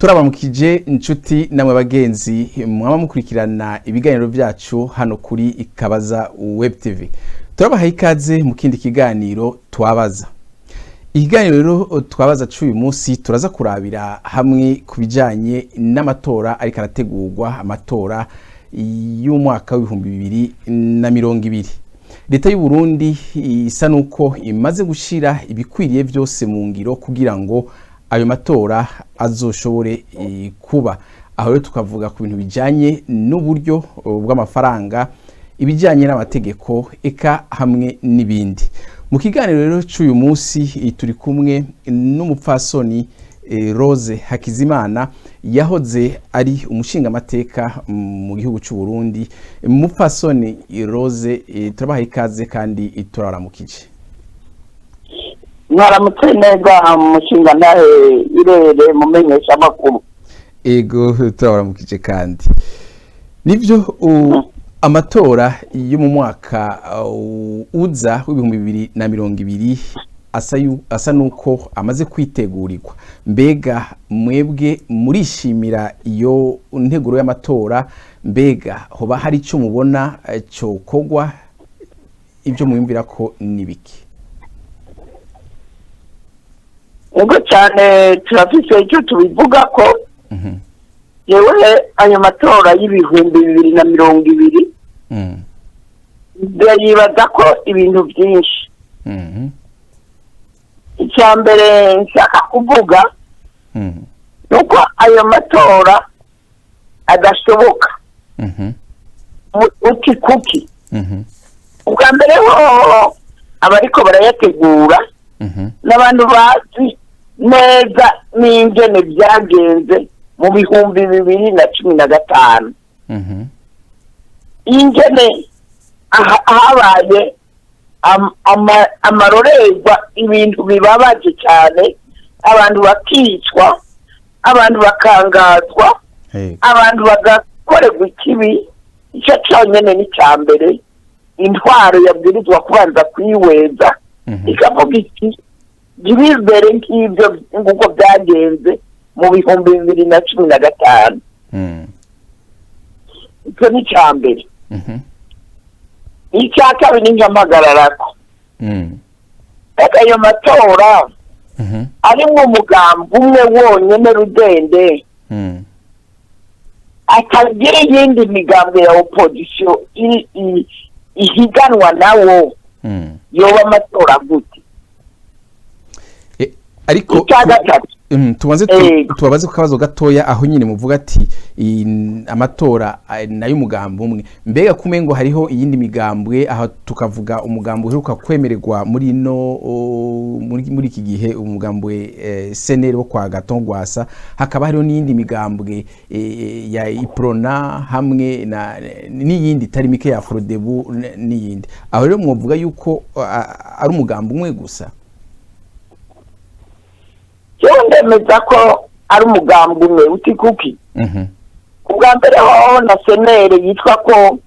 turabamukije inshuti namwe bagenzi mwaba mukurikirana ibiganiro byacu hano kuri Ikabaza Web TV. Turabaha ikaze mu kindi kiganiro twabaza. Ikiganiro rero twabaza cy'uyu munsi turaza kurabira hamwe kubijanye n'amatora ariko arategurwa, amatora y'umwaka w'ibihumbi 2020. Leta y'u Burundi isa nuko imaze gushira ibikwiriye byose mu ngiro kugira ngo ayo matora azoshobore kuba. Aho rero tukavuga ku bintu bijanye n'uburyo bw'amafaranga, ibijanye n'amategeko eka hamwe n'ibindi. Mu kiganiro rero cy'uyu munsi turi kumwe n'umupfasoni Rose Hakizimana yahoze ari umushinga amateka mu gihugu cy'u Burundi. Umupfasoni Rose turabaha ikaze kandi turaramukije. Mwaramutse neza umushinga nawe irere mumenyesha makuru. Ego turaramukije kandi. Nivyo amatora yo mu mwaka uza w'ibihumbi 2020 asa nuko amaze kwitegurirwa. Mbega mwebwe murishimira iyo nteguro y'amatora, mbega hoba hari icyo mubona cyo kogwa, ibyo mwumvira ko nibiki? Ego cyane turafise icyo tubivuga ko yewe ayo matora y'ibihumbi 2020 yibaza ko ibintu byinshi. Icya mbere nshaka kuvuga nuko ayo matora adashoboka uti kuki. Ubwa mbere ho abariko barayategura n'abantu bazi neza n'ingene byagenze mu bihumbi 2015 ingene habaye amarorerwa, ibintu bibabaje cyane, abantu bakicwa, abantu bakangazwa, abantu bagakorerwa ikibi. Icyo cyonyine ni cya mbere intwaro yabwirizwa kubanza kwiweza ikavuga iki byibere nk'ibyo nguko byagenze mu bihumbi 2015. Icyo ni cya mbere. Icya kabiri nk'amagararako ayo matora arimo umugambi umwe wonyine rudende, akagira iyindi migambi ya opposition ihiganwa nawo, yoba amatora gute? Ariko tubabaze kukabazo gatoya aho nyine muvuga ati amatora nayo umugambi umwe. Mbega kumengo hariho iyindi migambwe, aho tukavuga umugambi uheruka kwemererwa muri muri iki gihe, umugambwe senere wo kwa Gatongwasa, hakaba hariho n'iyindi migambwe ya Iprona hamwe n'iyindi itari mike ya Frodebu n'iyindi. Aho rero mwovuga yuko ari umugambi umwe gusa? Ndemeza ko ari umugambi umwe uti kuki. Ubwa mbere ho na senere yitwa ko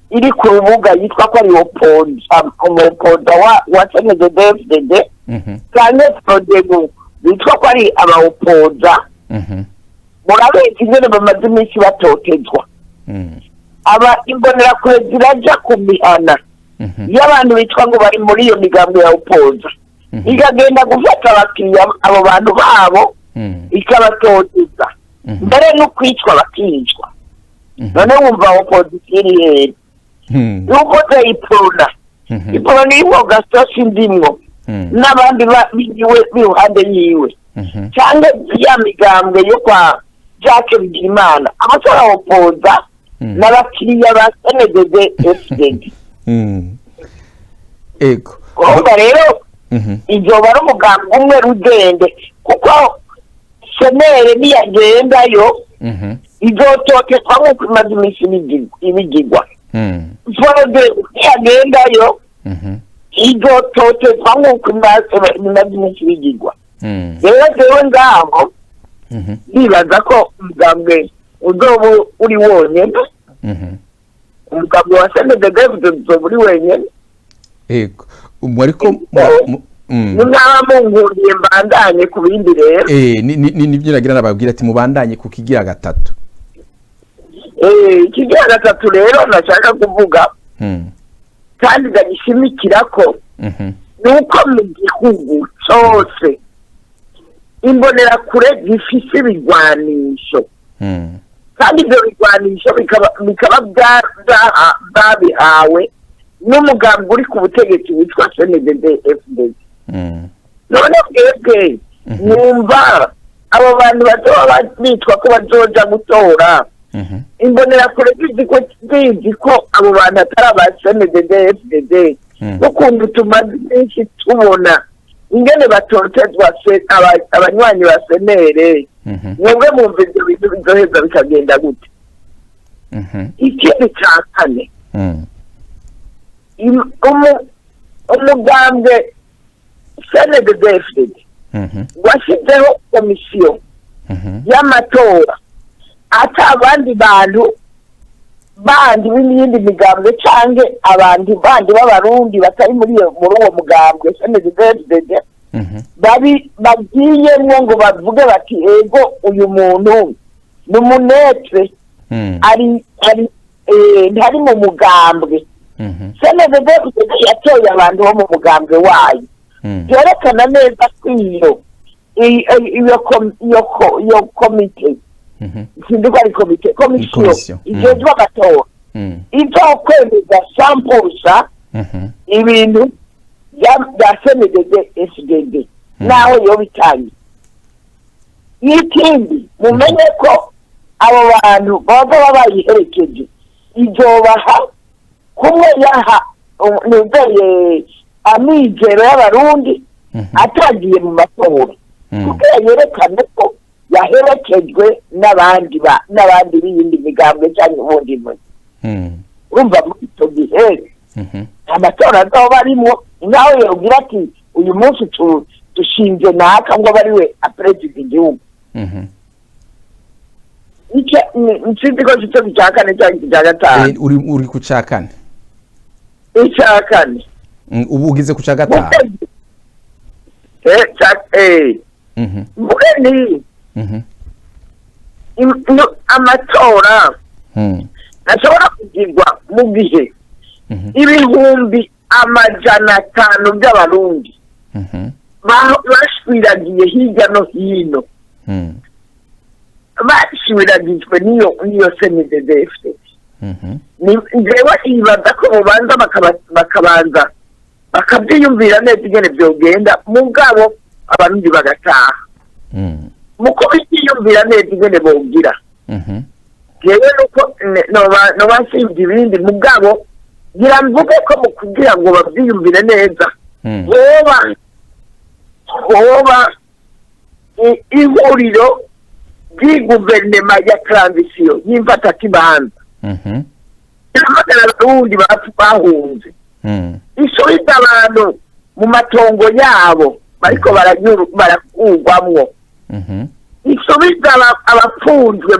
iri ku rubuga yitwa ko ari opoza wa CNDD-FDD kandi Frodebu yitwa ko ari abaopoza. Murabizi nyine bamaze iminsi batotezwa. Imbonera kure ziraja ku mihana y'abantu bitwa ngo bari muri iyo migambi ya opoza, ikagenda gufata abakiriya abo bantu babo ikabatoteza, mbere no kwicwa bakicwa. None wumva opposition iri nuko Iprona niwo gasosi ndimwo n'abandi biwe biruhande yiwe, cyangwa ya migambwe yo kwa Jacques Bigimana amatora opoza n'abakiriya ba CNDD-FDD. Ego rero ibyo bari umugambi umwe rudende, kuko senere niyagendayo izototezwa nk'uko imaze iminsi ibigirwa. Fode niyagendayo izototezwa nk'uko imaze iminsi ibigirwa. Rero jewe ngaho ndibaza ko umugambi uzoba uri wonyene, umugambi wa CNDD-FDD uzoba uri wenyene. Ego ariko n'aba munguriye mbandanye ku bindi rero nibyo nagira nababwira ati mubandanye ku kigira gatatu ikigira gatatu rero nashaka kuvuga kandi ndagishimikira ko nuko mu gihugu cyose imbonerakure zifise ibigwanisho kandi ibyo bigwanisho bikaba byabihawe n'umugambi uri ku butegetsi witwa CNDD-FDD none bwebwe numva abo bantu bazoba bitwa ko bazoja gutora imbonerakure zizi ko abo bantu atari aba CNDD-FDD n'ukuntu tumaze iminsi tubona ingene batotezwa abanywanyi ba senere mwebwe mumva ibyo bintu bizoheza bikagenda gute ikindi cya kane umugambwe CNDD-FDD washyizeho komisiyo y'amatora ata abandi bantu bandi b'iyindi migambwe canke abantu bandi b'abarundi batari muri uwo mugambwe CNDD-FDD bagiyemwo ngo bavuge bati ego uyu muntu ni umunetse ntari mu mugambwe CNDD-FDD yatoye abantu bo mu mugambwe wayo byerekana neza ko iyo komite sindi ko ari komisiyo igejwe amatora izokwemeza sampusa ibintu bya CNDD-FDD naho yo bitangiye n'ikindi mumenye ko abo bantu baba bayiherekeje izobaha kumwe yaha nizeye amizero y'abarundi atagiye mu matora kuko yerekane ko yaherekejwe n'abandi b'iyindi migambwe cyangwa ubundi muntu urumva muri icyo gihe amatora azoba arimo nawe yabwira ati uyu munsi dushinze naka ngo abe ari we aperezida igihugu nsinzi ko cyo cya kane cyangwa icya gatanu uri ku cya kane icya kane ubu ugize ku cya gatanu mbweni amatora ashobora kugirwa mu gihe ibihumbi 500 by'abarundi bashwiragiye hirya no hino bashwiragijwe n'iyo CNDD-FDD njyewe ibaza ko bubanza bakabanza bakabyiyumvira neza ingene byogenda mugabo abarundi bagataha muko biyumvira neza ingene bogira jewe nuko no basivye ibindi mugabo gira mvuge ko mu kugira ngo babyiyumvire neza hoba ihuriro ry'iguverinoma ya transition y'imfata kibanza y'amagara abarundi bahunze isubiza abantu mu matongo yabo bariko barakurwamwo isubiza abapfunzwe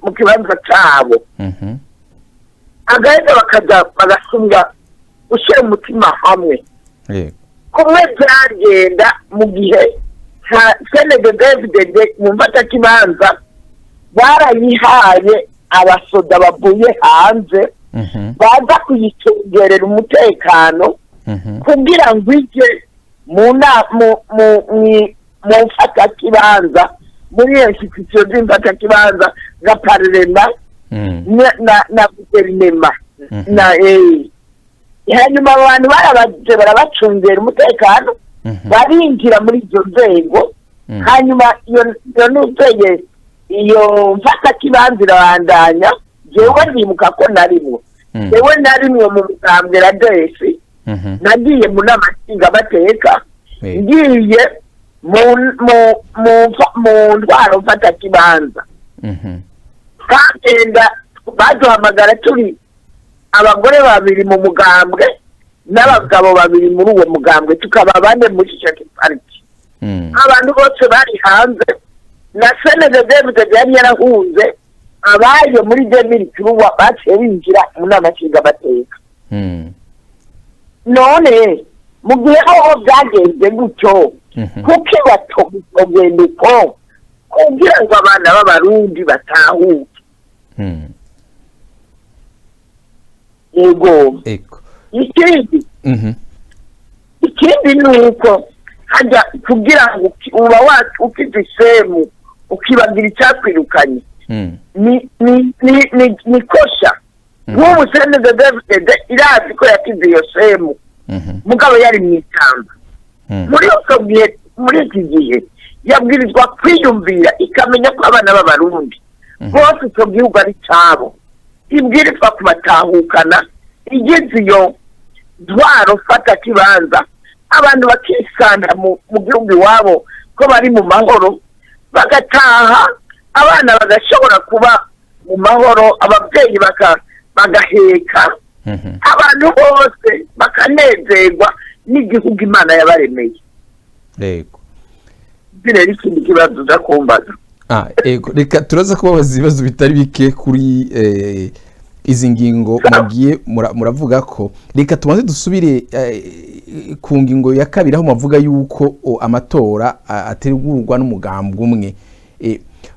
mu kibanza cabo agaheza bagasumba ushyira umutima hamwe kumwe byagenda mu gihe CNDD-FDD mu mfatakibanza barayihaye abasoda bavuye hanze baza kuyicungerera umutekano kugira ngo ije mu mfatakibanza muri iyo institution z'imfatakibanza nka parlema na guverinoma hanyuma abantu barabaje barabacungera umutekano barinjira muri izo nzego hanyuma iyo nuteye iyo mfatakibanza irabandanya jewe ndimuka ko narimwo jewe narimwo mu mugambwe radesi nagiye mu nama nshingamateka ngiye mu ntwaro mfatakibanza kagenda baduhamagara turi abagore 2 mu mugambwe n'abagabo 2 muri uwo mugambwe tukaba bane muri Chaki Party abantu bose bari hanze na CNDD-FDD yari yarahunze abayo muri 2003 baciye binjira mu nama nshingamateka none mu gihe aho byagenze gutyo kuko batogende ko kugira ngo abana b'abarundi batahuke yego ikindi ni uko hajya kugira ngo uba ufite isemu ukibagira icyakwirukanye ni kosha nk'ubu senedede irazi ko yakize iyo semu mugabo yari mu itamba muri iki gihe yabwirizwa kwiyumvira ikamenya ko abana b'abarundi bose icyo gihugu ari cyabo ibwirizwa kubatahukana igeze iyo ntwaro fata kibanza abantu bakisanga mu gihugu iwabo ko bari mu mahoro bagataha abana bagashobora kuba mu mahoro ababyeyi bagaheka abantu bose bakanezerwa n'igihugu Imana yabaremeye yego rero ikindi kibazo uzakumbaza yego reka turaza kubabaza ibibazo bitari bike kuri izi ngingo mugiye muravuga ko reka tumaze dusubire ku ngingo ya kabiri aho mavuga yuko amatora ategurwa n'umugambwe umwe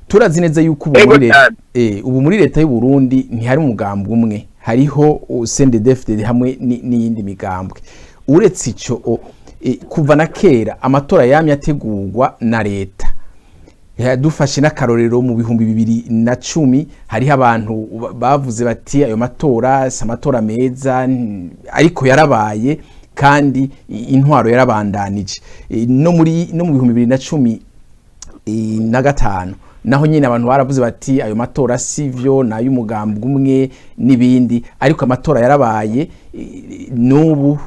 turazi neza yuko ubu muri leta y'u Burundi ntihari umugambwe umwe hariho CNDD-FDD hamwe n'iyindi migambwe uretse ico kuva na kera amatora yamye ategurwa na leta dufashe n'akarorero mu 2010 hariho abantu bavuze bati ayo matora si amatora meza ariko yarabaye kandi intwaro yarabandanije no mu 2015 naho nyine abantu baravuze bati ayo matora sivyo nayo umugambwe umwe n'ibindi ariko amatora yarabaye n'ubu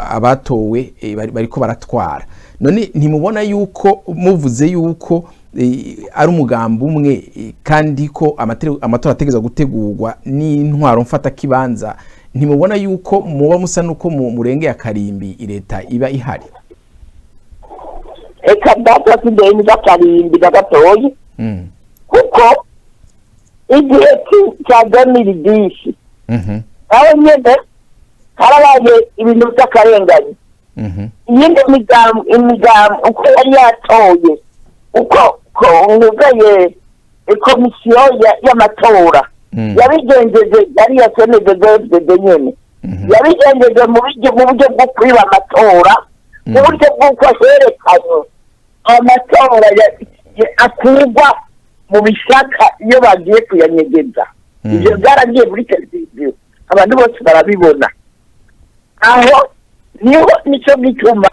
abatowe bariko baratwara none ntimubona yuko muvuze yuko ari umugambi umwe kandi ko amatora ategeza gutegurwa n'intwaro mfata kibanza ntimubona yuko muba musa nuko murengeye akarimbi leta iba ihari eka data sideni z'akarimbi gatoyi kuko igihe cya 2010 aho nyene harabaye ibintu by'akarengane iyindi imigambi uko yari yatoye uko ngugaye komisiyo y'amatora yabigenjeje yari ya CNDD-FDD nyene yabigenjeje mu buryo bwo kwiba amatora mu buryo bw'uko herekanye amatora akurwa mu bishaka iyo bagiye kuyanyegeza ibyo byaragiye muri televiziyo abantu bose barabibona aho nico gituma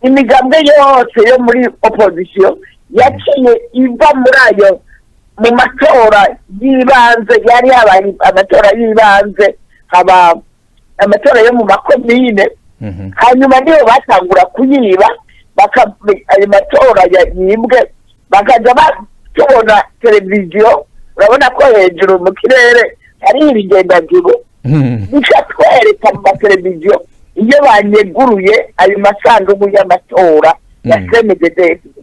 imigambwe yose yo muri opposition yaciye iva muri ayo mu matora y'ibanze yari habaye amatora y'ibanze haba amatora yo mu makomine hanyuma niyo batangura kuyiba ayo matora yibwe bakaja batubona televiziyo urabona ko hejuru mu kirere hari ibigendagiro bikatwereka mu mateleviziyo iyo banyeguruye ayo masanduku y'amatora ya CNDD-FDD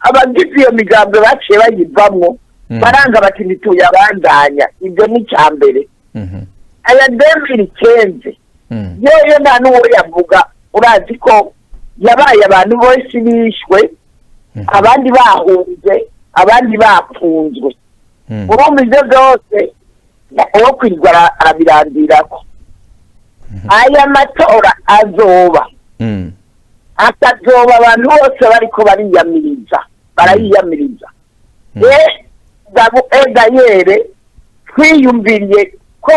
abagize iyo migambwe baciye bayivamwo baranga bati ntituyabandanya ibyo ni icya mbere aya 2015 yoyo nta n'uwo yavuga urazi ko yabaye abantu bose bishwe abandi bahunze abandi bafunzwe urumva ibyo byose uwo kwirwa arabirandirako aya matora azoba atazoba abantu bose bariko barayiyamiriza dayere twiyumviriye ko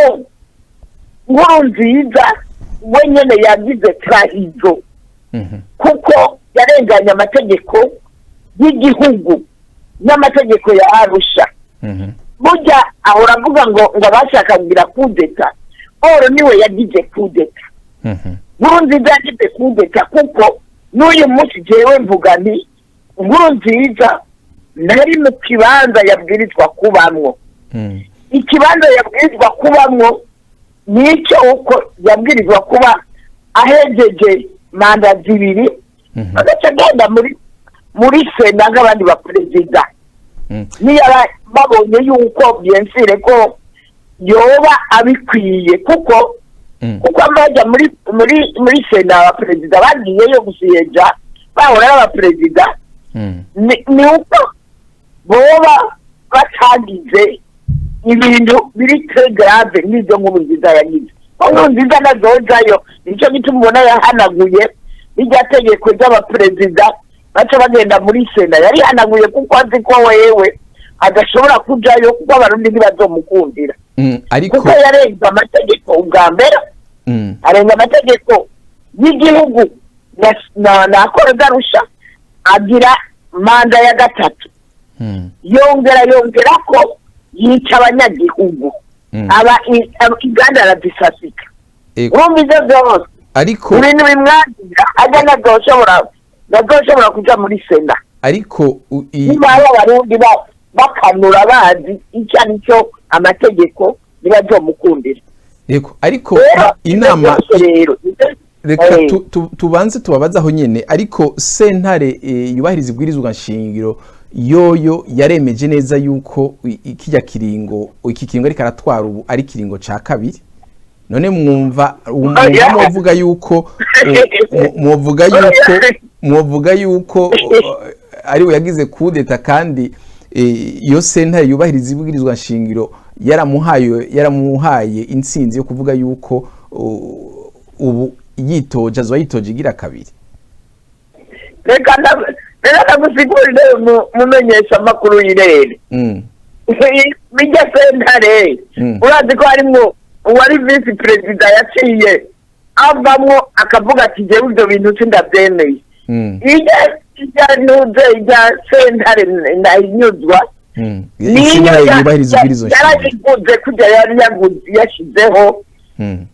Nkurunziza we nyene yagize trahizo kuko yarenganya amategeko y'igihugu n'amategeko ya Arusha burya ahora avuga ngo bashaka kugira kudeta oro niwe yagize kudeta Nkurunziza yagize kudeta kuko n'uyu munsi jewe mvuga nti Nkurunziza nari mu kibanza yabwirizwa kubamwo ikibanza yabwirizwa kubamwo nicyo uko yabwirizwa kuba ahejeje manda 2 bagaca genda muri sena nk'abandi baperezida niyo babonye yuko byensire ko yoba abikwiye kuko kuko amajya muri sena abaperezida bagiyeyo gusiyeja bahora n'abaperezida ni uko boba batagize ibintu biri très grave n'ibyo nk'ubu nziza yagize nk'ubu nziza nazojayo nicyo gituma ubona yahanaguye irya tegeko ry'abaperezida baca bagenda muri sena yari hanaguye kuko azi ko wewe adashobora kujayo kuko abarundi ntibazomukundira kuko yarenze amategeko ubwa mbere arenga amategeko y'igihugu na Arusha agira manda ya gatatu yongera ko yica abanyagihugu aba iganda aradisasika urumva ivyo byose ariko ibintu bimwagira ajya nazoshobora kuja muri sena ariko niba abarundi bakanura bazi icyo ari cyo amategeko ntibazomukundira yego ariko inama reka tubanze tubabazaho nyene ariko sentare yubahiriza ibwirizwa nshingiro yoyo yaremeje neza yuko iki kiringo ariko aratwara ubu ari kiringo ca kabiri none mwumva muvuga yuko ariwe yagize kudeta kandi iyo sentare yubahiriza ibwirizwa nshingiro yaramuhaye intsinzi yo kuvuga yuko ubu yitoje igira kabiri reka ndagusigurire mumenyesha amakuru y'irere bijya sentare urazi ko harimwo uwari visi perezida yaciye avamwo akavuga ati jewe ibyo bintu sindabyemeye ijya sentare ndayinyuzwa niyo yarayiguze kujya yari yashyizeho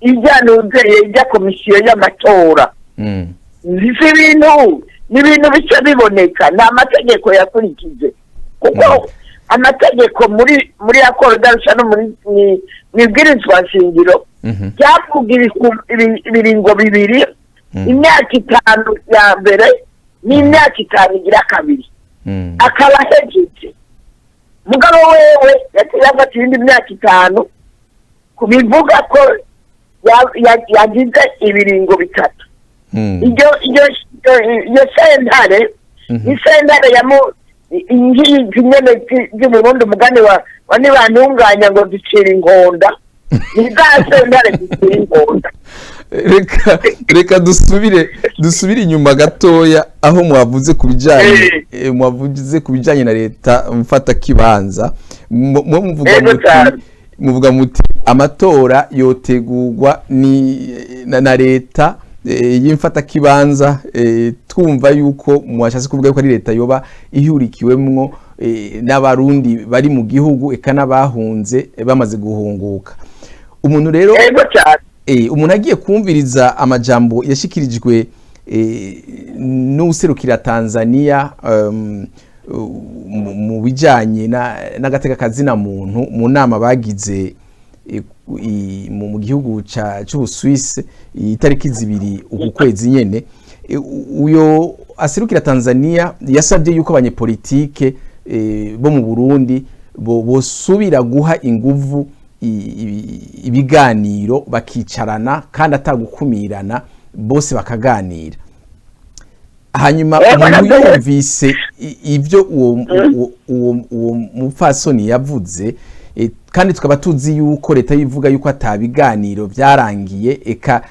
ijya komisiyo y'amatora si ibintu bice biboneka ni amategeko yakurikije kuko amategeko muri akoro darusha no mu ibwirizwa nshingiro byavuga ibiringo bibiri imyaka 5 ya mbere n'imyaka 5 igira kabiri akaba ahejeje mugabo wewe yafata indi myaka 5 kubivuga ko yagize ibiringo bitatu iyo sentare ni sentare ingiyi nyene by'uburundi umugani wa ntibantunganya ngo zicira inkonda ni za sentare zicira inkonda reka dusubire inyuma gatoya aho mwavuze ku bijanye na leta mfata kibanza muvuga muti amatora yotegurwa na leta y'imfata kibanza twumva yuko mwashatse kuvuga yuko ari leta yoba ihurikiwemwo n'abarundi bari mu gihugu eka n'abahunze bamaze guhunguka umuntu rero umuntu agiye kumviriza amajambo yashikirijwe n'userukira Tanzania mu bijanye n'agateka kazina muntu mu nama bagize mu gihugu cy'Ubusuwisi itariki 2 uku kwezi nyene uyo aserukira Tanzania yasabye yuko abanyepolitike bo mu Burundi bosubira guha inguvu ibiganiro bakicarana kandi atagukumirana bose bakaganira hanyuma umuntu yumvise ivyo uwo mupfasoni yavuze kandi tukaba tuzi yuko leta yivuga yuko atabiganiro byarangiye eka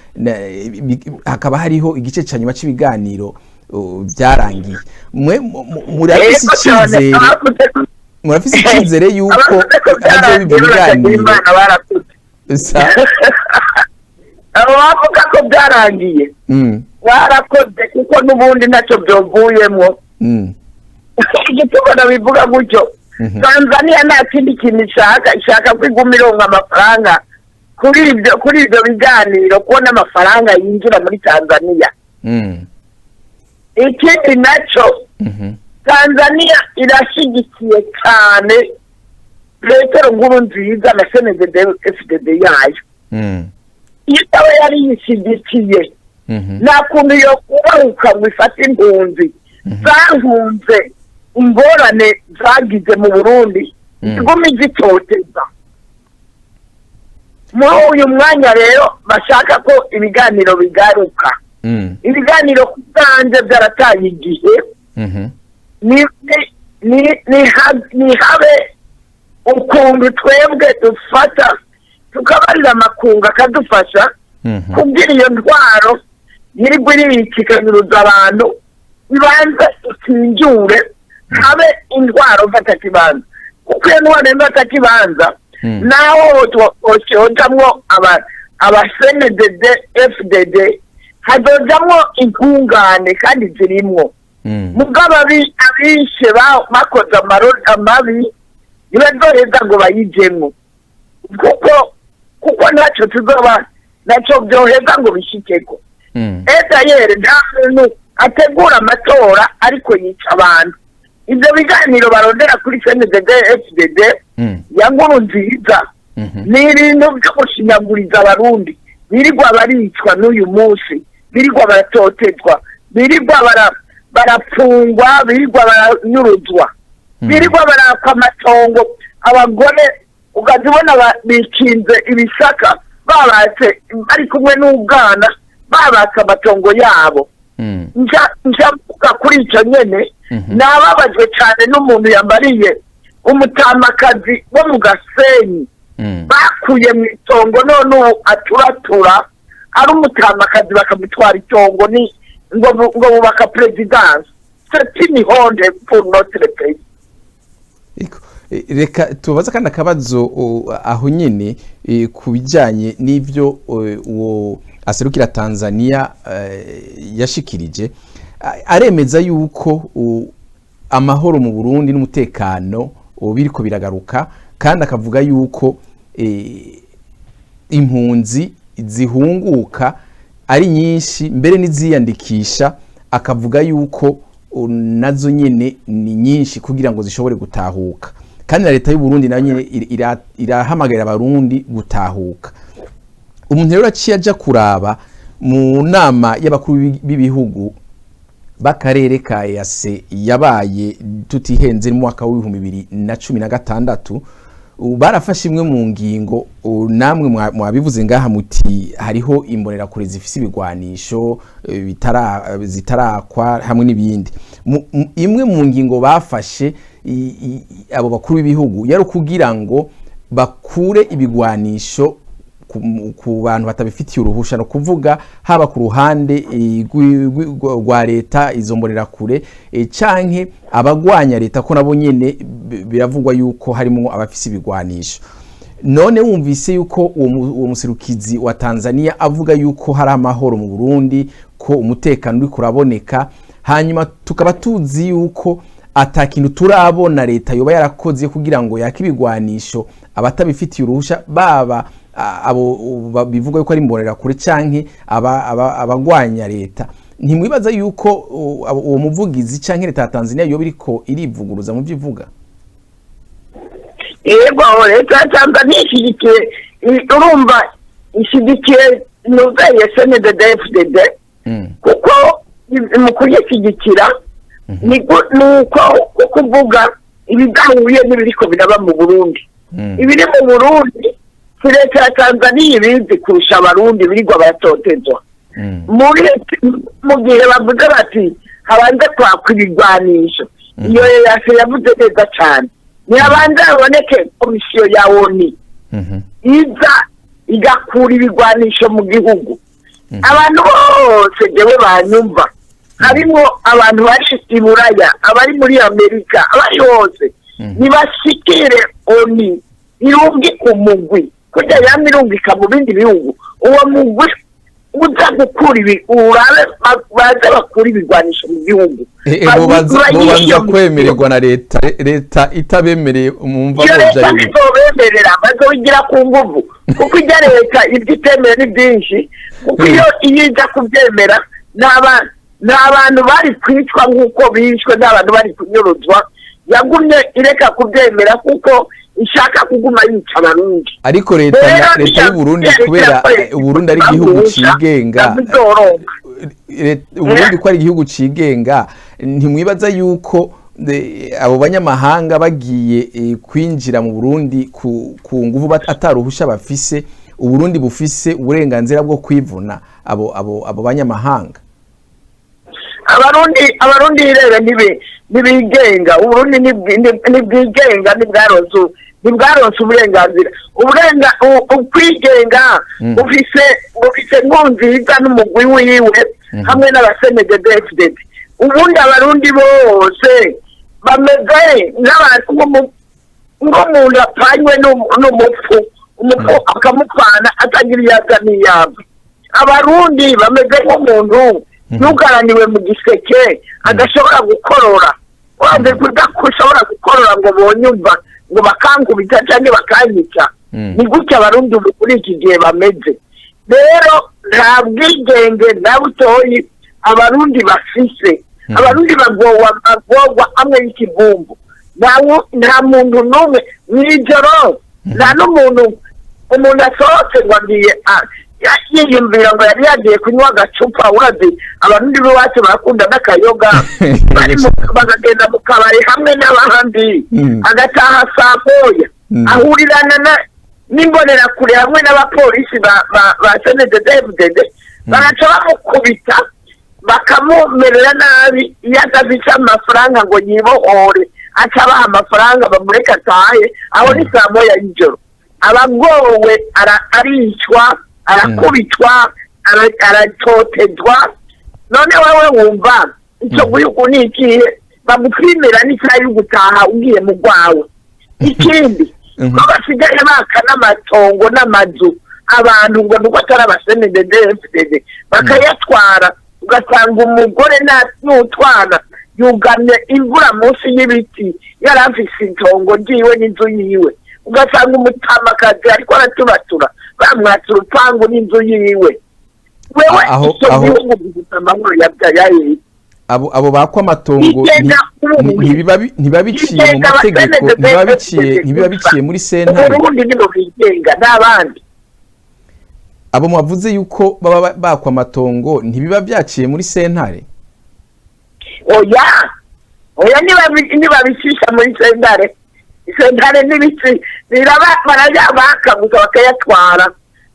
hakaba hariho igice cyanyuma cy'ibiganiro byarangiye murafise icyizere yuko aje biganiro abo bavuga ko byarangiye barakoze kuko n'ubundi ntacyo byovuyemo igituma nabivuga gutyo Tanzania nta kindi kintu ishaka kwigumironga amafaranga kuri ibyo biganiro kubona amafaranga yinjira muri Tanzania ikindi nacyo Tanzania irashyigikiye cyane Petero Nkurunziza na FDD yayo iyo itaba yari yishyigikiye nta kuntu yo kubahuka ngo ifate impunzi zahunze ingorane zagize mu Burundi zigumi zitoteza muri uyu mwanya rero bashaka ko ibiganiro bigaruka. Ibiganiro kutanze byarataye igihe. Ni habe ukuntu twebwe dufata tukabarira amakunga akadufasha kugira iyo ndwaro yirirwa irikikanyuruza abantu ibanze ikinjure habe indwara mfata kibanza kuko iyo ndwara mfata kibanza naho hojamwo abasenedede FDD hadojamwo intungane kandi zirimwo mugabo abishe bakoze amabi ibazoheza ngo bayijemwo kuko ntacyo tuzoba ntacyo byoheza ngo bishikeko. Yere nta muntu ategura amatora ariko yica abantu. Ibyo biganiro barondera kuri CNDD FDD ya nkuru nziza ni ibintu byo gushinyaguriza abarundi birirwa baricwa n'uyu munsi, birirwa baratotezwa, birirwa barapfungwa, birirwa baranyuruzwa, birirwa barakwa amatongo. Abagore ukazibona bikinze ibisaka babatse ari kumwe n'ubwana babaka amatongo yabo. Njavuga kuri icyo nyene nababajwe cyane n'umuntu yambariye umutamakazi wo mu Gasenyi bakuye mu itongo none aturatura ari umutamakazi bakamutwara itongo ni ngo bubaka presidence. C'est une honte pour notre pays. Reka tubaza kandi akabazo aho nyine ku bijyanye n'ibyo uwo aserukira Tanzania yashikirije aremeza yuko amahoro mu Burundi n'umutekano biriko biragaruka kandi akavuga yuko impunzi zihunguka ari nyinshi mbere n'iziyandikisha, akavuga yuko nazo nyene ni nyinshi kugira ngo zishobore gutahuka kandi na leta y'u Burundi nayo nyene irahamagarira abarundi gutahuka. Umuntu rero aciye aja kuraba mu nama y'abakuru b'ibihugu bakarere ka EAC yabaye tutihenze mu mwaka wa 2016 barafashe imwe mu ngingo namwe mwabivuze ngaha muti hariho imborera kure zifise ibigwanisho zitarakwa hamwe n'ibindi. Imwe mu ngingo bafashe abo bakuru b'ibihugu yari kugira ngo bakure ibigwanisho ku bantu batabifitiye uruhusha, no kuvuga haba ku ruhande rwa leta izo mborera kure canke abagwanya leta ko nabo nyene biravugwa yuko harimo abafisi ibigwanisho. None wumvise yuko uwo musirukizi wa Tanzania avuga yuko hari amahoro mu Burundi, ko umutekano uri kuraboneka, hanyuma tukaba tuzi yuko atakintu turabona leta yoba yarakoze kugira ngo yakibigwanisho abatabifitiye uruhusha baba abo bivuga yuko ari imborera kure canke abagwanya leta. Ntimwibaza yuko uwo muvugizi canke leta ya Tanzania yoba iriko irivuguruza mu byivuga? Yego, leta ya Tanzania ishigikiye, urumva ishigikiye n'ubweye CNDD FDD kuko mu kuyishyigikira nuko kuvuga ibidahuye n'ibiriko biraba mu Burundi. Ibiri mu Burundi leta ya Tanzania ibizi kurusha abarundi birirwa baratotezwa. Mu gihe bavuze bati habanze kwakwa ibigwanisho, iyo yase yavuze neza cyane, ntihabanze haboneke komisiyo ya ONU iza igakura ibigwanisho mu gihugu. Abantu bose jewe banyumva, harimo abantu bari i Buraya, abari muri Amerika, abari hose nibashikire ONU irungi umugwi kuja yamirungika mu bindi bihugu. Uwo mugwi uza gukura urabe baza bakura ibigwanisho mu gihugu. Mubanza kwemererwa na leta itabemereye umumva boja yuko bemerera bazogira ku nguvu kuko ijya leta ibyo itemera ni byinshi kuko iyo ijya kubyemera n'abantu bari kwicwa nk'uko bishwe n'abantu bari kunyuruzwa. Yagumye ireka kubyemera kuko ishaka kuguma yica abarundi. Ariko leta y'u Burundi kubera Burundi ari igihugu cigenga, Burundi ko ari igihugu cigenga, ntimwibaza yuko abo banyamahanga bagiye kwinjira mu Burundi ku nguvu ataruhusha bafise Uburundi bufise uburenganzira bwo kwivuna abo banyamahanga? Abarundi rero nibigenga. Uburundi nibwigenga, nibwaronse uburenganzira. Ukwigenga ufise nkunziza n'umugwi wiwe hamwe n'abasenededefded. Ubundi abarundi bose bameze nk'abantu nk'umuntu apfanywe n'umupfu akamupfana atagira iyaga n'iyaba. Abarundi bameze nk'umuntu yugaraniwe mu giseke adashobora gukorora. Wanze kudakushobora gukorora ngo bonyumva ngo bakankubita cyangwa bakanyica. Ni gutya abarundi muri iki gihe bameze. Rero nta bwigenge na butoyi abarundi bafise. Abarundi bagogwa hamwe y'ikivumbu. Nta muntu n'umwe mw'ijoro, nta n'umuntu asohotse ngo agiye yiyumvira ngo yari yagiye kunywa agacupa. Urazi abarundi b'iwacu barakunda n'akayoga, bagagenda mu kabari hamwe n'abandi, agataha saa moya ahurirana n'imbonerakure hamwe n'abapolisi ba senededefded, baraca bamukubita bakamumerera nabi. Iyo adafite amafaranga ngo yibohore aca abaha amafaranga bamureka atahe, aho ni saa moya y'ijoro. Abagowe aricwa, arakubitwa, aratotezwa. None wewe wumva icyo gihugu ni ikihe? Bagupimira n'isaha yo gutaha ugiye mu rwawe. Ikindi ko basigaye baka n'amatongo n'amazu abantu ngo nuko atari abasenededefded bakayatwara, ugasanga umugore n'utwana yugamye imvura munsi y'ibiti yari afise itongo ryiwe n'inzu yiwe. Ugasanga umutamakazi ariko aratubatura bamwatsa urupangu n'inzu yiwe. Wewe icyo gihugu gifite amahoro yabyaye. Abo bakwa amatongo ntibabiciye mu mategeko, ntibabiciye muri sentare. Uburundi nibo bigenga n'abandi. Abo mwavuze yuko baba bakwa amatongo ntibiba byaciye muri sentare? Oya nibabicisha muri sentare. Sentare n'ibiti barayabaka gusa bakayatwara,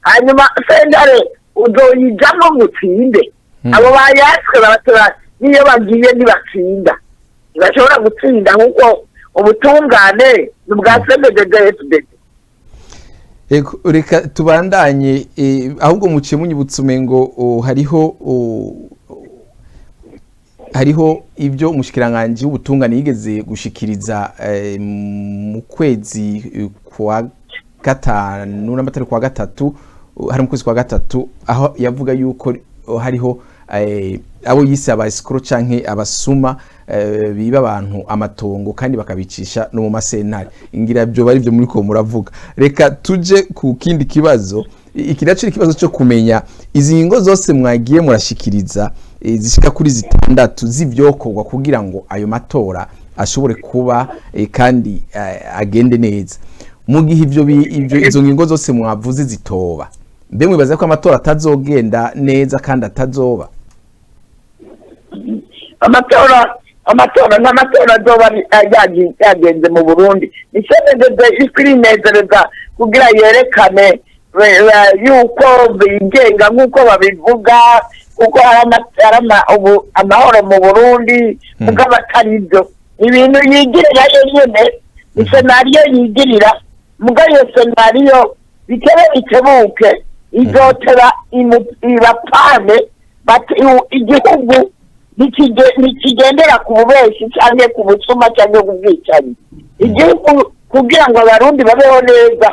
hanyuma sentare uzoyijamo gutsinde. Abo bayatswe baratora niyo bagiye ntibatsinda, ntibashobora gutsinda nk'uko ubutungane n'ubwa senededefded. Reka tubandanye, ahubwo muciye munyibutsa umengo hariho ibyo umushikiranganje w'ubutungane yigeze gushikiriza mu kwezi kwa gatanu n'amatari kwa gatatu, hari mu kwezi kwa gatatu, aho yavuga yuko hariho abo yise abasikoro canke abasuma biba abantu amatongo kandi bakabicisha no mu masentare. Ingira byo bari byo muri ko muravuga. Reka tuje ku kindi kibazo. Ikiracu ikibazo cyo kumenya izi ngo zose mwagiye murashikiriza zishika kuri 6 z'ivyokorwa kugira ngo ayo matora ashobore kuba kandi agende neza. Mu gihe izo ngingo zose mwavuze zitoba, mbe mwibaza ko amatora atazogenda neza kandi atazoba? Amatora azoba yagenze mu Burundi. Isenedede ikwirinezereza kugira yerekane yuko bigenga nk'uko babivuga, kuko hari amahoro mu Burundi, kuko abatari ibyo ibintu yigirira yenyine. Isenariyo yigirira muga iyo senariyo bikebuke izotera ibapane igihugu nikigendera ku bubeshi cyangwa ku busuma cyangwa ku bwicanyi. Igihugu kugira ngo abarundi babeho neza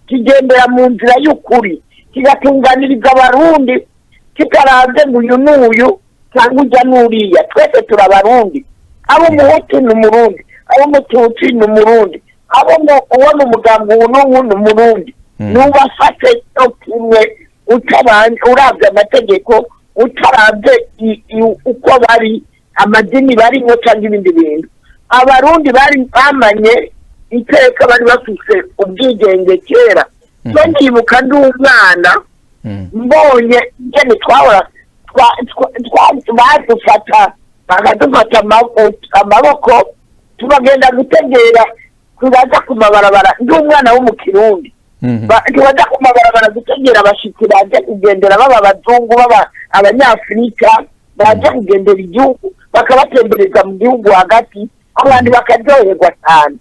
kigendera mu nzira y'ukuri, kigatunganiriza abarundi, kitaravye ngo uyu n'uyu cyangwa ujya n'uriya. Twese turabarundi, abo umuhutu ni umurundi, abo umututsi ni umurundi, uwo mu mugambi uwu n'uwu ni umurundi. Nubafate kimwe uravye amategeko, utaravye uko bari amadini barimo cyangwa ibindi bintu. Abarundi bari bamanye iteka, bari bafise ubwigenge kera. So ndibuka ndi umwana mbonye ngene twahora badufata bakadufata amaboko tubagenda gutegera kubaza ku mabarabara. Ndi umwana wo mu Kirundi, baja ku mabarabara gutegera abashitsi baje kugendera baba abazungu baba abanyafurika baje kugendera igihugu bakabatembereza mu gihugu hagati abandi bakaryoherwa cyane.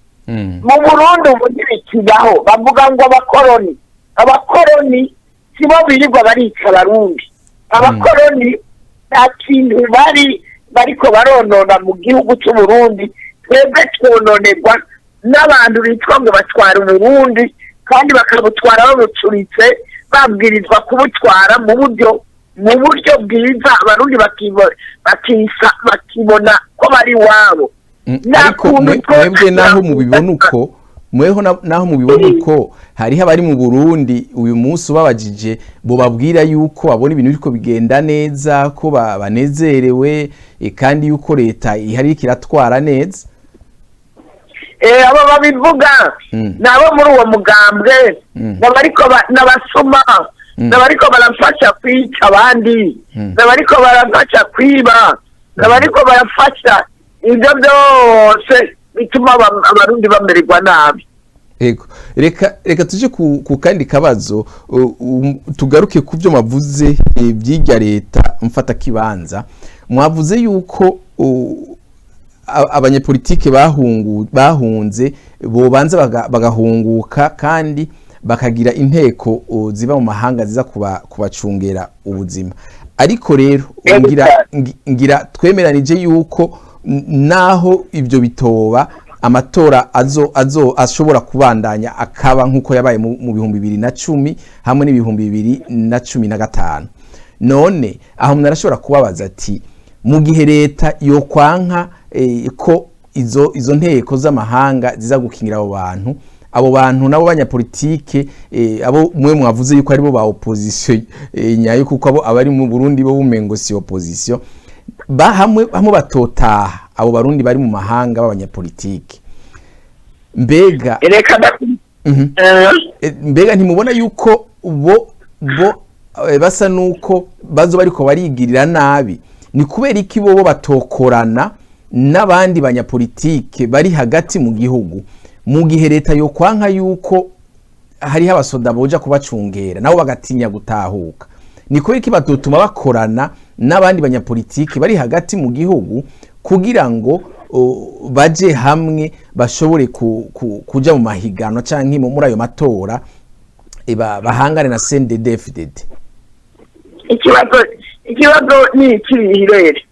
Mu Burundi ubu ntibikibaho bavuga ngo abakoroni sibo birirwa barica abarundi. Abakoroni nta kintu bariko baronona mu gihugu cy'u Burundi, twebwe twononerwa n'abantu bitwa ngo batwara Uburundi kandi bakabutwara babucuritse, babwirizwa kubutwara mu buryo bwiza abarundi bakibona ko bari wabo. Ariko mwebwe naho mubibona uko naho mubibona uko hariho abari mu Burundi uyu munsi ubabajije bo babwira yuko babona ibintu biriko bigenda neza, ko banezerewe kandi yuko leta ihari kiratwara neza. Abo babivuga nabo muri uwo mugambwe n'abasuma n'abariko barafasha kwica abandi, n'abariko barafasha kwiba, n'abariko barafasha ibyo byose bituma abarundi bamererwa nabi. Ego reka tuje ku kandi kabazo tugaruke ku byo mavuze by'irya leta mfata kibanza. Mwavuze yuko abanyepolitike bahunze bobanza bagahunguka kandi bakagira inteko ziba mu mahanga ziza kubacungera ubuzima. Ariko rero ngira twemeranije yuko naho ibyo bitoba amatora ashobora kubandanya akaba nkuko yabaye mu 2010 hamwe n'ibihumbi 2015. None aho mnarashobora kubabaza ati mu gihe leta yo kwanka ko izo nteko z'amahanga ziza gukingira abo bantu nabo banyapolitike abo mwe mwavuze yuko ari bo ba opposition nyayo kuko abo abari mu Burundi bo bumengo si opposition hamwe batotaha abo barundi bari mu mahanga b'abanyapolitike. Mbega ntimubona yuko bo basa nuko bazo bariko barigirira nabi? Ni kubera iki bo batokorana n'abandi banyapolitike bari hagati mu gihugu mu gihe leta yo kwanka yuko hari abasoda boja kubacungera nabo bagatinya gutahuka? Ni kubera iki batotuma bakorana n'abandi banyapolitike bari hagati mu gihugu kugira ngo baje hamwe bashobore kuja mu mahigano canke muri ayo matora bahangane na CNDD-FDD? Ikibazo ni ikirere.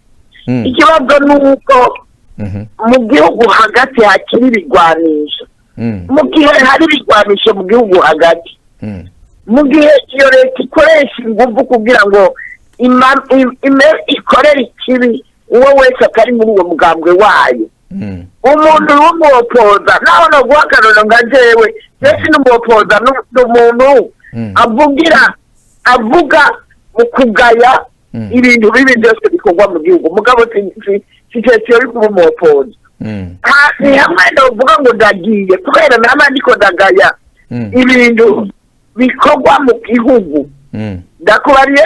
Ikibazo nuko mu gihugu hagati hakiri ibigwanisho. Mu gihe hari ibigwanisho mu gihugu hagati, mu gihe iyo leta ikoresha ingufu kugira ngo ikorere ikibi uwo wese atari muri uwo mugambwe wayo, umuntu w'umuopoza naho no guhakanira ngo ajewe ndetse n'umuopoza n'umuntu avuga mu kugaya ibintu bibi byose bikorwa mu gihugu. Mugabo situation iri kuba umuopoza ni hamwe novuga ngo ndagiye kubera n'abandi ko ndagaya ibintu bikorwa mu gihugu. Ndakubariye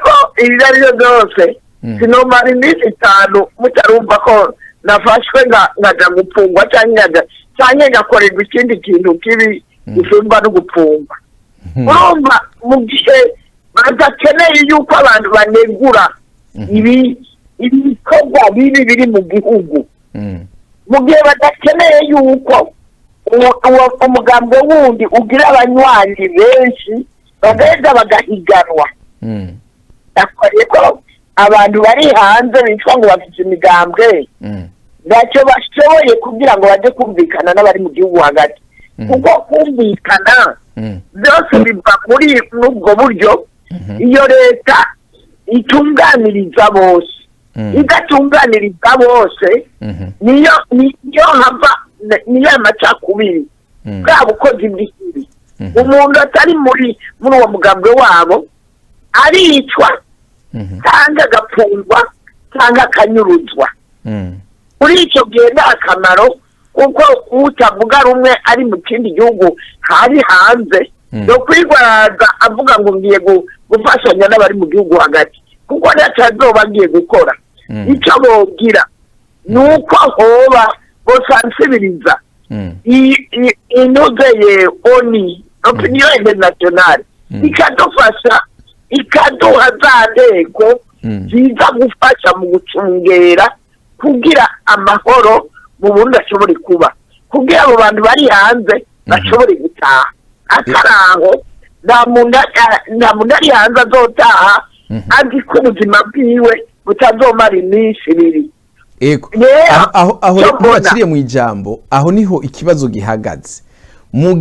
ko ibyo byose sinomara iminsi 5 mutarumva ko nafashwe ngaja gupfungwa cyangwa ngakorerwa ikindi kintu kibi gusumba no gupfungwa. Urumva mu gihe badakeneye yuko abantu banegura ibikorwa bibi biri mu gihugu, mu gihe badakeneye yuko umugambwe wundi ugira abanywanyi benshi bagenda bagahiganwa, ndakubariye ko abantu bari hanze bitwa ngo bafite imigambwe ntacyo bashoboye kugira ngo baje kumvikana n'abari mu gihugu hagati, kuko kumvikana byose biva muri ubwo buryo. Iyo leta itunganiriza bose, igatunganiriza bose, niyo hava niyo amacakubiri bwa bukozi bw'ikibi. Umuntu atari muri uwo mugambwe wabo aricwa cyangwa agapfungwa cyangwa akanyuruzwa. Muri icyo gihe nta akamaro kuko utavuga rumwe ari mu kindi gihugu hari hanze no kwigwaraza avuga ngo ngiye gufashanya n'abari mu gihugu hagati, kuko ntacazoba agiye gukora. Icyo bogira nuko hoba bosansibiriza inogeye oni opinion internationale ikadufasha ikaduha za ntego ziza gufasha mu gucungera kugira amahoro mu Burundi ashobore kuba kugira abo bantu bari hanze bashobore gutaha akaraho nta muntu ari hanze azotaha azi ko ubuzima bwiwe butazomara iminsi ibiri. Aho bakiriye mu ijambo aho niho ikibazo gihagaze mu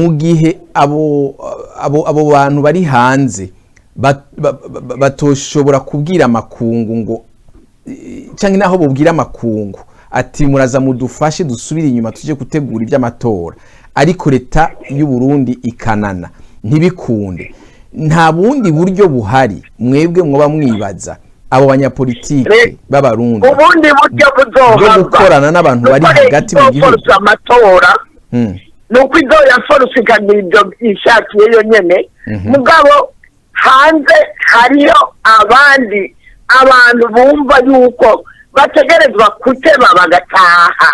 gihe abo bantu bari hanze batoshobora kubwira amakungu ngo cyangwa naho bubwira amakungu ati muraza mudufashe dusubire inyuma tuje gutegura iby'amatora ariko leta y'u Burundi ikanana ntibikunde nta bundi buryo buhari mwebwe mwoba mwibaza abo banyapolitike b'abarundi ubundi buryo buzohava gukorana n'abantu bari hagati mu gihugu amatora nuko izo yaforusikanira ibyo ishakiye yo nyene mugabo hanze hariyo abandi abantu bumva yuko bategerezwa kuteba bagataha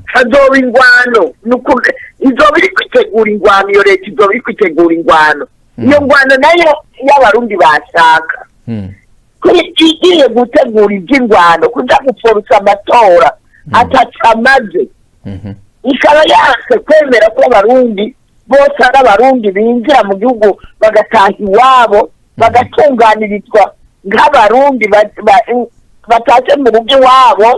hazoba ingwano izoba iri kwitegura ingwano iyo leta izoba iri kwitegura ingwano iyo ngwano nayo y'abarundi bashaka igiye gutegura iby'ingwano kuja guforusa amatora atacamaze ikaba yase kwemera ko abarundi bose ari abarundi binjira mu gihugu bagataha iwabo bagatunganirizwa nk'abarundi bataje mu rugo iwabo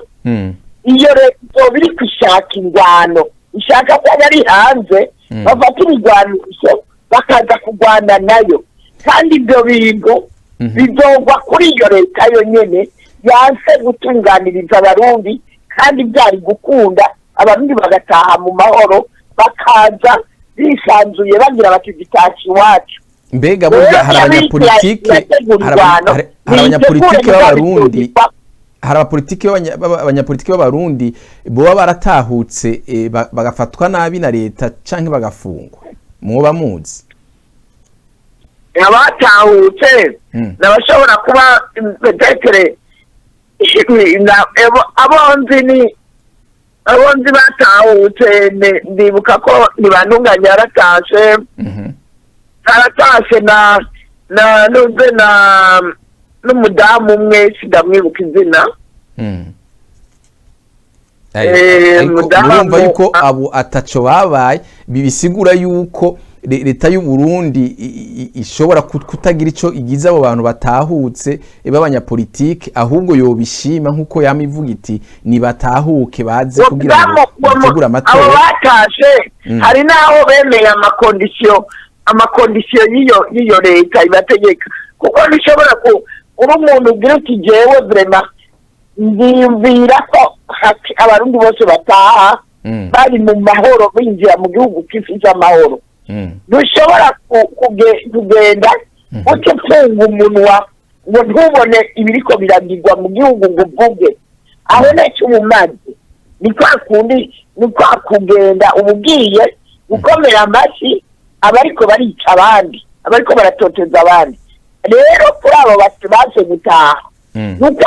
iyo leta biri kwishaka ingwano ishaka ko bari hanze bafata ibigwanisho bakaza kurwana nayo kandi ibyo bintu bizogwa kuri iyo leta yo nyene yanse gutunganiriza abarundi kandi byari gukunda abarundi bagataha mu mahoro bakaza bisanzuye bagira bati gitaci iwacu. Mbega burya hari abanyapolitike b'abarundi abanyapolitike b'abarundi boba baratahutse bagafatwa nabi na leta canke bagafungwa mwoba muzi abatahutse nabashobora kuba betekere abonzi batahutse ndibuka ko ntibantunganya yaratashe aratashe na nuze n'umudamu umwe sidamwibuka izina urumva yuko abo ataco babaye bibisigura yuko leta y'u Burundi ishobora kutagira ico igize abo bantu batahutse b'abanyapolitike ahubwo yobishima nkuko yamivuga iti ni batahuke baze kugira ngo bategura amatora. Abo batashe hari naho bemeye amakondisiyo y'iyo leta ibategeka kuko nishobora uri umuntu ugira uti jewe vraiment ndiyumvira ko abarundi bose bataha bari mu mahoro binjira mu gihugu kifite amahoro ntushobora kugenda ufunga umunwa ngo ntubone ibiriko biragirwa mu gihugu ngo uvuge aho nacyo umumazi ni kwa kugenda ubugiye gukomera amashyi abariko barica abandi abariko baratoteza abandi rero kuri abo baje gutaha nuko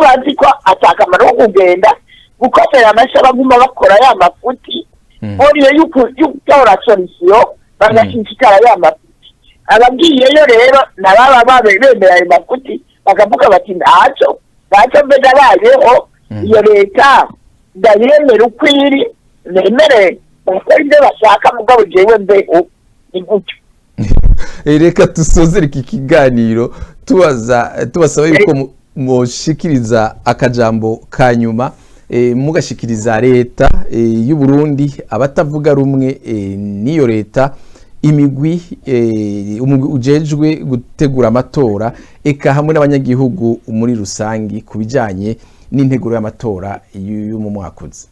bazi ko atakamaro ko kugenda gukomera amashyi baguma bakora ya mafuti boriyo y'ugutora solution bagashishikara ya mafuti abagiyeyo rero nababa bemera ayo mafuti bakavuga bati ntacyo mbega bayeho iyo leta ndayemera ukwiri nemere bakora ibyo bashaka mugabo jewe mbeho ni gutyo. Reka tusozere iki kiganiro tubasaba yuko mushikiriza akajambo kanyuma mugashikiriza leta y'u Burundi abatavuga rumwe niyo leta imigwi ujejwe gutegura amatora eka hamwe n'abanyagihugu muri rusangi kubijanye n'integuro y'amatora y'umu mwakoze.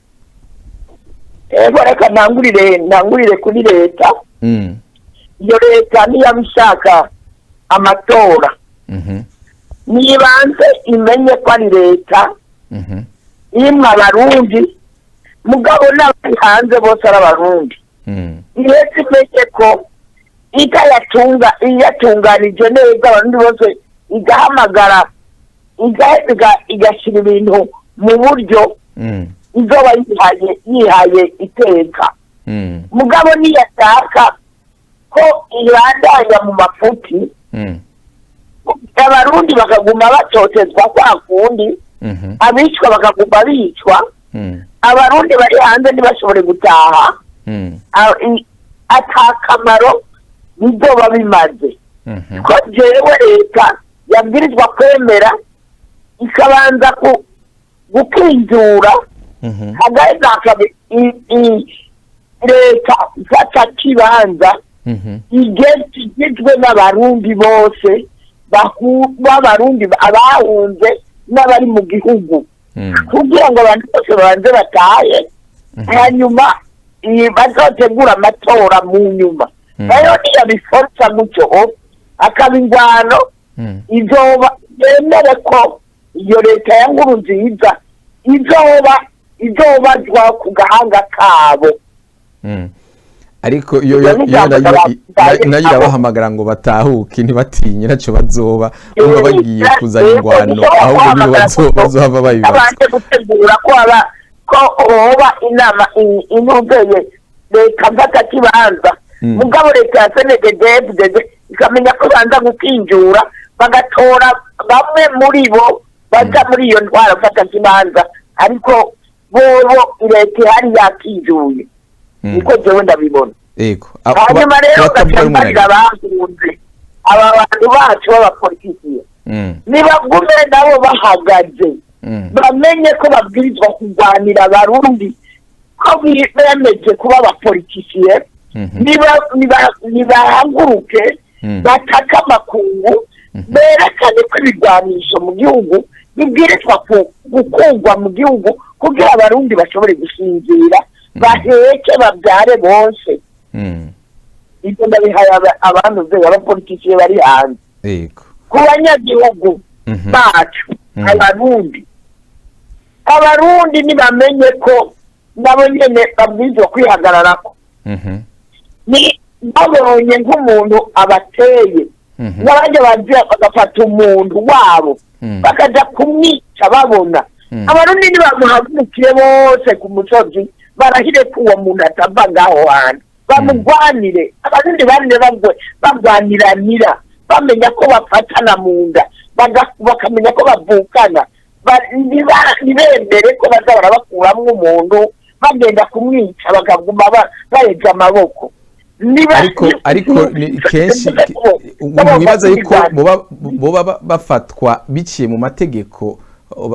Reka ntangurire kuri leta iyo leta niyabishaka amatora nibanze imenye ko ari leta imwe abarundi mugabo n'abari hanze bose ari abarundi ihetse imenye ko iyatunganije neza abarundi bose igahamagara igashyira ibintu mu buryo izoba yihaye iteka mugabo niyashaka ko irandanya mu mafuti abarundi bakaguma batotezwa kwa kundi abicwa bakaguma bicwa abarundi bari hanze ntibashobore gutaha atakamaro bizoba bimaze ko jewe leta yabwirizwa kwemera ikabanza gukinjura hagaheza leta ifata kibanza igizwe n'abarundi bose b'abarundi abahunze n'abari mu gihugu kugira ngo abantu bose babanze batahe hanyuma bazotegura amatora mu nyuma nayo niyabiforsa gutyo akaba ingwano izoba yemere ko iyo leta ya Nkurunziza izobazwa ku gahanga kabo ariko iyo nayo irabahamagara ngo batahuke ntibatinye ntacyo bazoba bumva bagiye kuzana ingwano ahubwo nibo bazohava babibaza abanje gutegura ko hoba inama intumbeye leta mfata kibanza mugabo leta ya CNDD-FDD ikamenya ko banza gukinjura bagatora bamwe muri bo baja muri iyo ntwara mfata kibanza ariko bobo leta ihari yakinjuye niko jewe ndabibona yego hanyuma rero gatambarira bahunze aba bantu bacu b'abapolitiki nibagume nabo bahagaze bamenye ko babwirizwa kurwanira abarundi ko bemeje kuba abapolitisiye nibahaguruke bataka amakungu berekane ko ibigwanisho mu gihugu bibwirizwa gukungwa mu gihugu kugira abarundi bashobore gusinzira baheke babyare bose ibyo ndabihaye abantu abapolitisiye bari hanze ku banyagihugu bacu abarundi nibamenye ko nabo nyene babwirizwa kwihagararako ni babonye nk'umuntu abateye n'abandi bagafata umuntu wabo bakaja kumwica babona abarundi nibamuhagurukire bose ku musozi barahire ko uwo muntu atava ngaho hantu bamugwanire abarundi barinde bagwaniranira bamenya ko bafatana mu nda bakamenya ko bavukana ntibemere ko bazahora bakuramwo umuntu bagenda kumwica bakaguma barega amaboko ariko kenshi umuntu wibaza yuko boba bafatwa biciye mu mategeko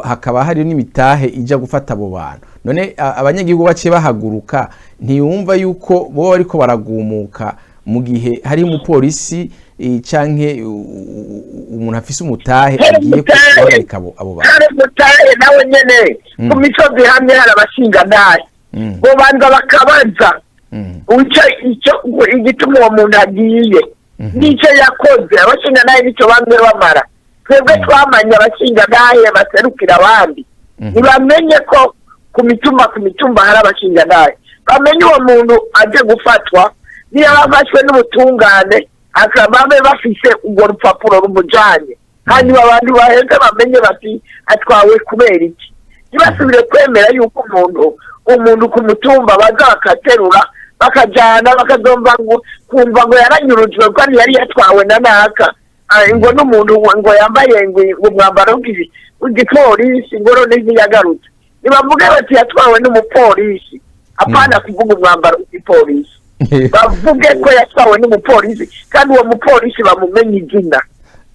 hakaba hari n'imitahe ijya gufata abo bantu none abanyagihugu baciye bahaguruka ntiyumva yuko bo ariko baragumuka mu gihe hari umupolisi canke umuntu afise umutahe agiye kubareka abo bantu hari umutahe nawe nyene ku misozi hamwe hari abashinga naye bo banza bakabaza icyo igituma uwo muntu agiye n'icyo yakoze abashinga naye nicyo bamwe bamara twebwe twamanye abashinga naye baserukira abandi ntibamenye ko ku mitumba hari abashinga naye bamenye uwo muntu aje gufatwa niyo bafashwe n'ubutungane akababe bafise urwo rupapuro rumujanye hanyuma abantu baheze bamenye bati atwawe kubera iki ntibasubire kwemera yuko umuntu ku mutumba baza bakaterura bakajana bakazomba kumva ngo yaranyurujwe ko yari yatwawe na naka ngo n'umuntu ngo yambaye ngo umwambaro w'igipolisi ngo none ntiyagarutse nibavuga bati yatwawe n'umupolisi apana kuvuga umwambaro w'igipolisi bavuge ko yatwawe n'umupolisi kandi uwo mupolisi bamumenye izina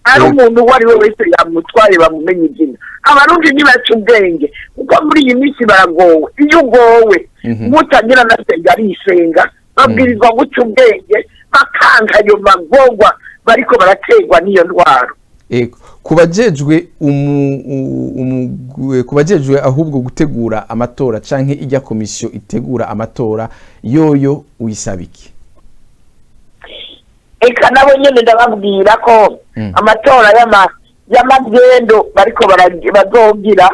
ari umuntu uwo ari we wese yamutwaye bamumenye izina abarundi ntibaca ubwenge kuko muri iyi minsi baragowe iyo ugowe mutagira na senga arisenga babwirizwa guca ubwenge bakanga ayo magorwa bariko barategwa n'iyo ntwaro kubajejwe ahubwo gutegura amatora canke ijya komisiyo itegura amatora yoyo uyisabiki eka nabo nyene ndababwira ko amatora y'amagendo bariko bazogira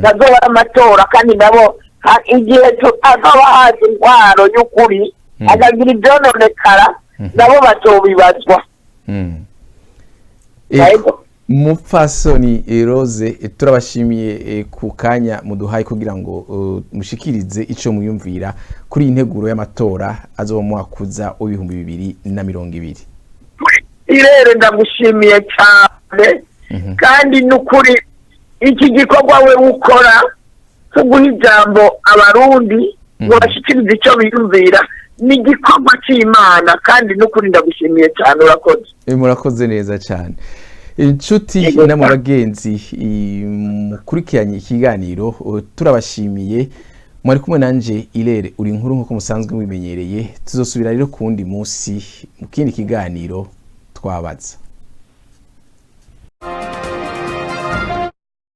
bazoba amatora kandi nabo igihe azoba hazi intwaro y'ukuri akagira ivyononekara nabo bazobibazwa Umupfasoni Rose turabashimiye ku kanya muduhaye kugira ngo mushikirize ico muyumvira kuri integuro y'amatora azomuakuza w'ibihumbi 2020. Irere ndagushimiye cyane kandi nukuri iki gikorwa we ukora cyo guha ijambo abarundi ngo bashikirize ico biyumvira ni igikorwa cy'Imana kandi nukuri ndagushimiye cyane urakoze. Murakoze neza cyane. Inshuti namwe bagenzi mukurikiranye ikiganiro turabashimiye mwari kumwe nanje Irere uri inkuru nkuko musanzwe mwimenyereye tuzosubira rero kundi munsi mu kindi kiganiro twabaza.